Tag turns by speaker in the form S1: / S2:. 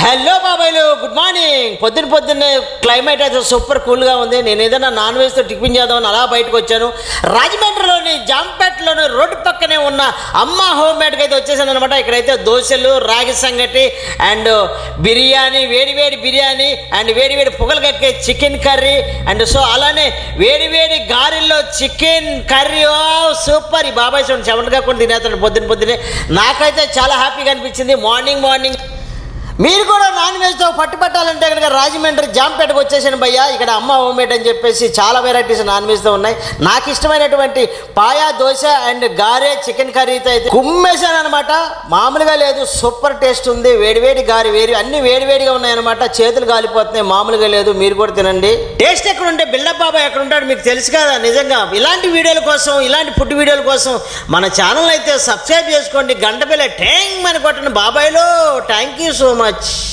S1: Hello బాబాయ్లు, good morning. పొద్దున్నే climate అయితే సూపర్ కూల్గా ఉంది. నేను ఏదైనా నాన్ వెజ్తో టిఫిన్ చేద్దామని అలా బయటకు వచ్చాను. రాజమండ్రిలోని జాంపేటలోని రోడ్డు పక్కనే ఉన్న అమ్మ హోమ్ మేడ్కి అయితే వచ్చేసాను అనమాట. ఇక్కడైతే దోశలు, రాగి సంగటి అండ్ బిర్యానీ, వేడివేడి బిర్యానీ అండ్ వేడివేడి పొగలు కక్కే చికెన్ కర్రీ అండ్ సో అలానే వేడివేడి గారెల్లో చికెన్ కర్రీ. సూపర్. ఈ బాబాయ్ చూడండి చెమట కాకుండా తినేస్తాడు పొద్దున్నే. నాకైతే చాలా హ్యాపీగా అనిపించింది. మార్నింగ్ మీరు కూడా నాన్ వెజ్తో పట్టాలంటే కనుక రాజమండ్రి జాంపేటకు వచ్చేసాను భయ్యా. ఇక్కడ అమ్మ హోమ్మేడ్ అని చెప్పేసి చాలా వెరైటీస్ నాన్ వెజ్తో ఉన్నాయి. నాకు ఇష్టమైనటువంటి పాయా దోశ అండ్ గారె చికెన్ కర్రీతో అయితే కుమ్మేశాను అనమాట. మామూలుగా లేదు, సూపర్ టేస్ట్ ఉంది. వేడివేడి గారె అన్ని వేడివేడిగా ఉన్నాయన్నమాట. చేతులు కాలిపోతున్నాయి, మామూలుగా లేదు. మీరు కూడా తినండి. టేస్ట్ ఎక్కడ ఉంటే బిల్డప్ బాబాయ్ ఎక్కడ ఉంటాడు మీకు తెలుసు కదా. నిజంగా ఇలాంటి వీడియోల కోసం, ఇలాంటి ఫుడ్ వీడియోల కోసం మన ఛానల్ అయితే సబ్స్క్రైబ్ చేసుకోండి. గంట బిల్ల ట్యాంగ్ అని కొట్టండి బాబాయ్లో. Thank you so much.